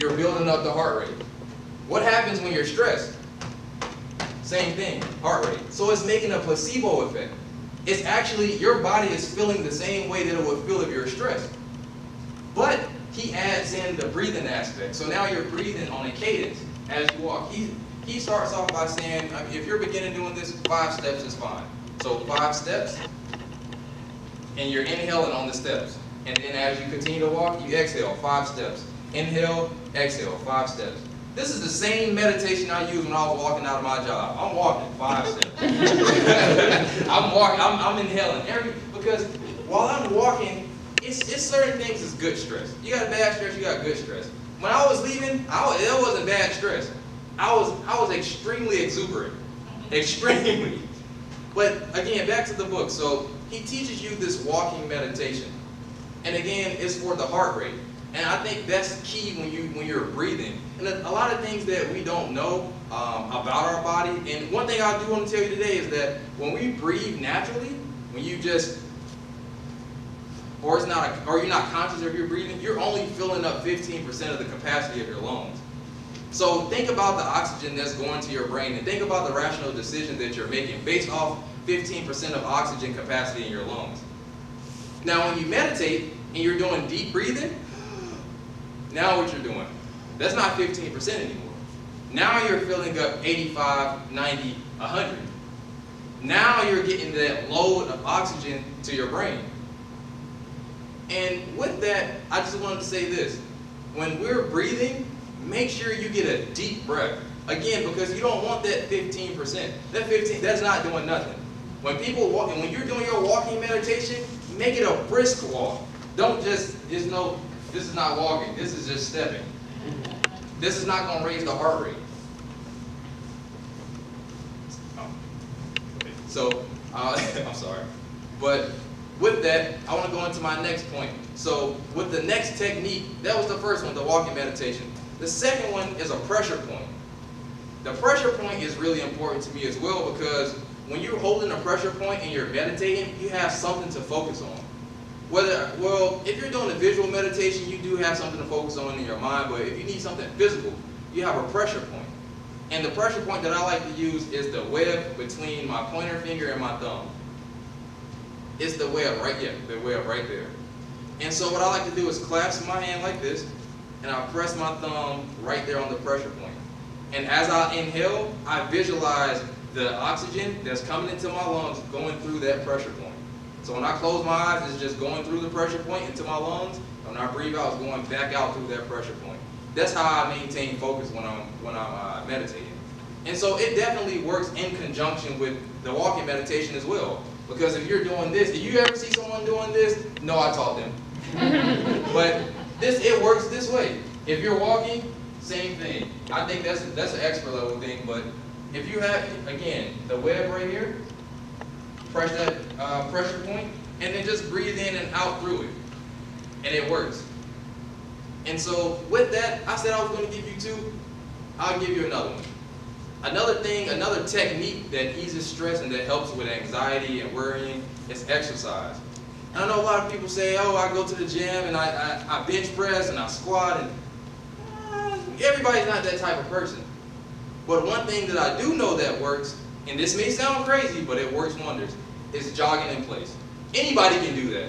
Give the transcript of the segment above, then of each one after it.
you're building up the heart rate. What happens when you're stressed? Same thing, heart rate. So it's making a placebo effect. It's actually, your body is feeling the same way that it would feel if you're stressed. But he adds in the breathing aspect. So now you're breathing on a cadence as you walk. He starts off by saying, if you're beginning doing this, 5 steps is fine. So 5 steps, and you're inhaling on the steps. And then as you continue to walk, you exhale, 5 steps. Inhale, exhale, 5 steps. This is the same meditation I used when I was walking out of my job. I'm walking 5 steps. I'm inhaling. Because while I'm walking, it's certain things is good stress. You got bad stress, you got good stress. When I was leaving, it wasn't bad stress. I was extremely exuberant. Extremely. But again, back to the book. So he teaches you this walking meditation. And again, it's for the heart rate. And I think that's key when you're breathing. And a lot of things that we don't know about our body. And one thing I do want to tell you today is that when we breathe naturally, when you just, or you're not conscious of your breathing, you're only filling up 15% of the capacity of your lungs. So think about the oxygen that's going to your brain, and think about the rational decision that you're making based off 15% of oxygen capacity in your lungs. Now when you meditate and you're doing deep breathing, now what you're doing, that's not 15% anymore. Now you're filling up 85, 90, 100. Now you're getting that load of oxygen to your brain. And with that, I just wanted to say this. When we're breathing, make sure you get a deep breath. Again, because you don't want that 15%. That 15, that's not doing nothing. When people walk, and when you're doing your walking meditation, make it a brisk walk. Don't just, this is not walking, this is just stepping. This is not going to raise the heart rate. So, I'm sorry. But with that, I want to go into my next point. So, with the next technique, that was the first one, the walking meditation. The second one is a pressure point. The pressure point is really important to me as well, because when you're holding a pressure point and you're meditating, you have something to focus on. If you're doing a visual meditation, you do have something to focus on in your mind, but if you need something physical, you have a pressure point. And the pressure point that I like to use is the web between my pointer finger and my thumb. It's the web right there. And so what I like to do is clasp my hand like this, and I press my thumb right there on the pressure point. And as I inhale, I visualize the oxygen that's coming into my lungs going through that pressure point. So when I close my eyes, it's just going through the pressure point into my lungs. And when I breathe out, it's going back out through that pressure point. That's how I maintain focus when I'm meditating. And so it definitely works in conjunction with the walking meditation as well. Because if you're doing this, if you ever see someone doing this, no, I taught them. But it works this way. If you're walking, same thing. I think that's an expert level thing. But if you have, again, the web right here, press that pressure point, and then just breathe in and out through it. And it works. And so with that, I said I was going to give you 2. I'll give you another one. Another technique that eases stress and that helps with anxiety and worrying is exercise. And I know a lot of people say, oh, I go to the gym and I bench press and I squat, and everybody's not that type of person. But one thing that I do know that works, and this may sound crazy, but it works wonders, is jogging in place. Anybody can do that.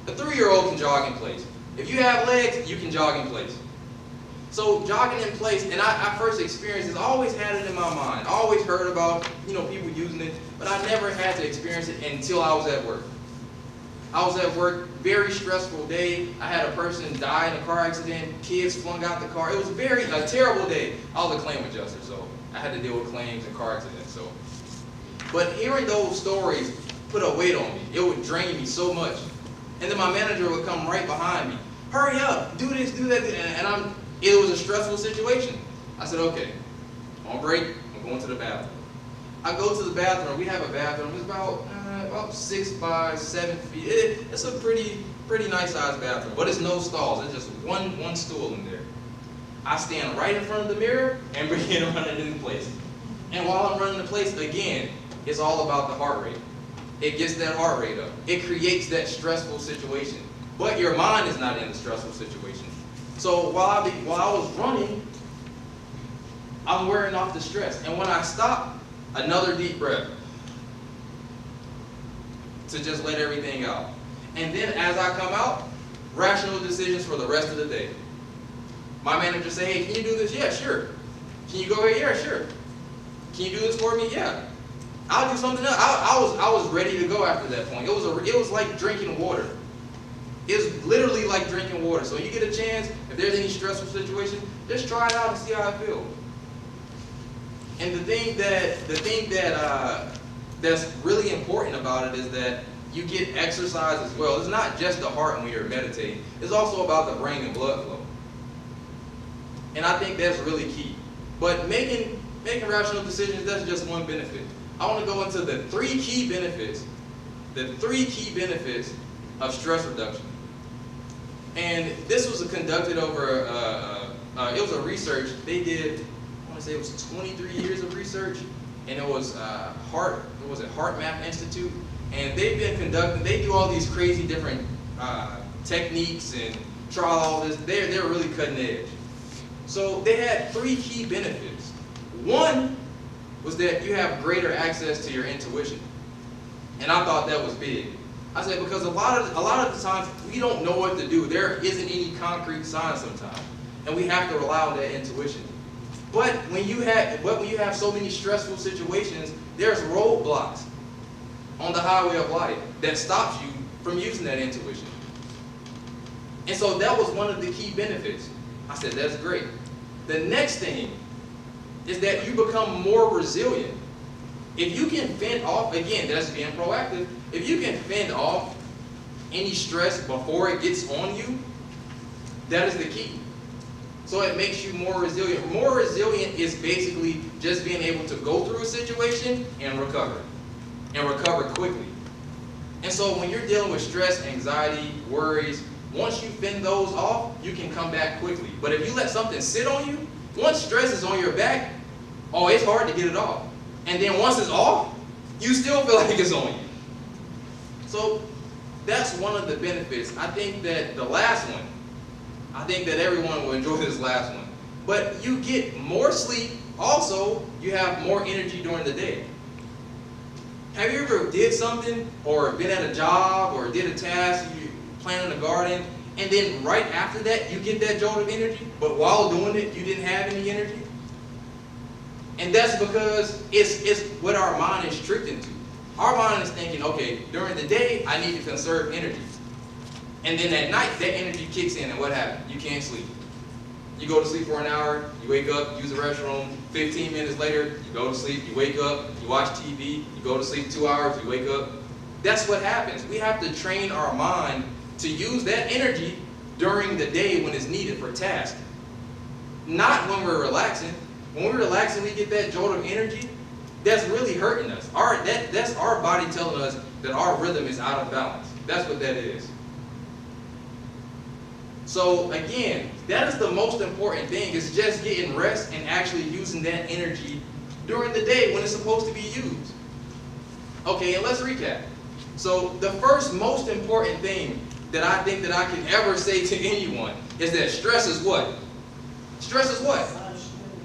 A 3-year-old can jog in place. If you have legs, you can jog in place. So jogging in place, and I first experienced this, I always had it in my mind. I always heard about, people using it, but I never had to experience it until I was at work. I was at work, very stressful day. I had a person die in a car accident, kids flung out the car. It was a terrible day. I was a claim adjuster, so I had to deal with claims and car accidents. But hearing those stories put a weight on me. It would drain me so much. And then my manager would come right behind me. Hurry up, do this, do that. And it was a stressful situation. I said, okay, on break, I'm going to the bathroom. I go to the bathroom. We have a bathroom. It's about 6 by 7 feet. It's a pretty nice sized bathroom, but it's no stalls. It's just one stool in there. I stand right in front of the mirror and begin running in place. And while I'm running in place, again, it's all about the heart rate. It gets that heart rate up. It creates that stressful situation. But your mind is not in a stressful situation. So while I was running, I'm wearing off the stress. And when I stop, another deep breath to just let everything out. And then as I come out, rational decisions for the rest of the day. My manager say, hey, can you do this? Yeah, sure. Can you go here? Yeah, sure. Can you do this for me? Yeah. I'll do something else. I was ready to go after that point. It was like drinking water. It's literally like drinking water. So when you get a chance, if there's any stressful situation, just try it out and see how it feels. And the thing that's really important about it is that you get exercise as well. It's not just the heart when you're meditating. It's also about the brain and blood flow. And I think that's really key. But making rational decisions, that's just one benefit. I want to go into the three key benefits of stress reduction. And this was conducted over, it was a research. They did, I want to say it was 23 years of research, and it was HeartMath Institute. And they've been conducting, they do all these crazy different techniques and try all this. They're really cutting edge. So they had three key benefits. One was that you have greater access to your intuition. And I thought that was big. I said, because a lot of the times we don't know what to do. There isn't any concrete sign sometimes. And we have to rely on that intuition. But when you have so many stressful situations, there's roadblocks on the highway of life that stops you from using that intuition. And so that was one of the key benefits. I said, that's great. The next thing is that you become more resilient. If you can fend off, again, that's being proactive. If you can fend off any stress before it gets on you, that is the key. So it makes you more resilient. More resilient is basically just being able to go through a situation and recover quickly. And so when you're dealing with stress, anxiety, worries, once you fend those off, you can come back quickly. But if you let something sit on you, once stress is on your back, oh, it's hard to get it off. And then once it's off, you still feel like it's on you. So that's one of the benefits. I think that the last one, I think that everyone will enjoy this last one. But you get more sleep. Also, you have more energy during the day. Have you ever did something or been at a job or did a task, you planted a garden, and then right after that you get that jolt of energy, but while doing it you didn't have any energy? And that's because it's what our mind is tricked into. Our mind is thinking, okay, during the day I need to conserve energy. And then at night that energy kicks in, and what happens? You can't sleep. You go to sleep for an hour, you wake up, use the restroom, 15 minutes later, you go to sleep, you wake up, you watch TV, you go to sleep 2 hours, you wake up. That's what happens. We have to train our mind to use that energy during the day when it's needed for tasks. Not when we're relaxing. When we're relaxing, we get that jolt of energy. That's really hurting us. That's our body telling us that our rhythm is out of balance. That's what that is. So again, that is the most important thing, is just getting rest and actually using that energy during the day when it's supposed to be used. Okay, and let's recap. So the first most important thing that I think that I can ever say to anyone is that stress is what? Stress is what?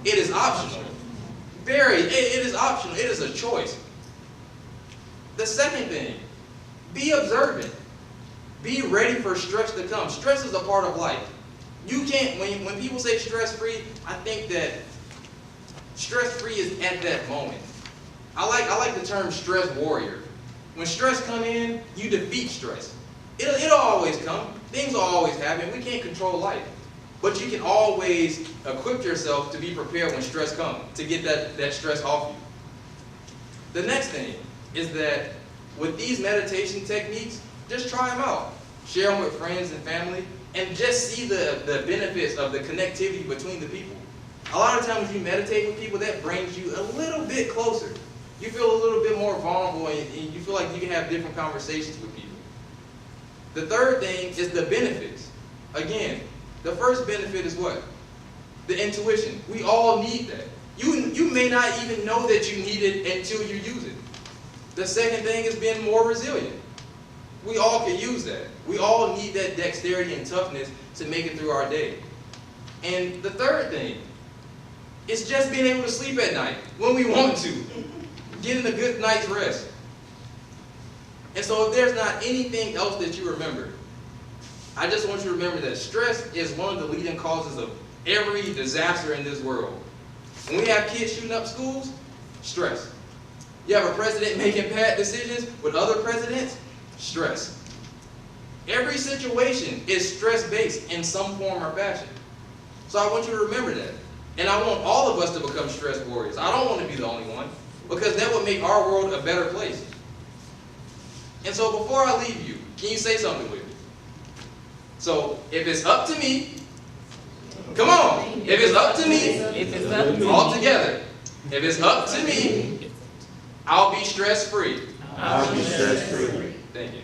It is optional. It is optional. It is a choice. The second thing, be observant. Be ready for stress to come. Stress is a part of life. You can't, when people say stress-free, I think that stress-free is at that moment. I like the term stress warrior. When stress comes in, you defeat stress. It'll always come. Things will always happen. We can't control life. But you can always equip yourself to be prepared when stress comes, to get that stress off you. The next thing is that with these meditation techniques, just try them out. Share them with friends and family, and just see the benefits of the connectivity between the people. A lot of times when you meditate with people, that brings you a little bit closer. You feel a little bit more vulnerable, and you feel like you can have different conversations with people. The third thing is the benefits. Again, the first benefit is what? The intuition. We all need that. You may not even know that you need it until you use it. The second thing is being more resilient. We all can use that. We all need that dexterity and toughness to make it through our day. And the third thing is just being able to sleep at night when we want to. Getting a good night's rest. And so if there's not anything else that you remember, I just want you to remember that stress is one of the leading causes of every disaster in this world. When we have kids shooting up schools, stress. You have a president making bad decisions with other presidents, stress. Every situation is stress-based in some form or fashion. So I want you to remember that. And I want all of us to become stress warriors. I don't want to be the only one, because that would make our world a better place. And so before I leave you, can you say something with me? So if it's up to me, come on. If it's up to me, all together. If it's up to me, I'll be stress-free. I'll be stress-free. Thank you.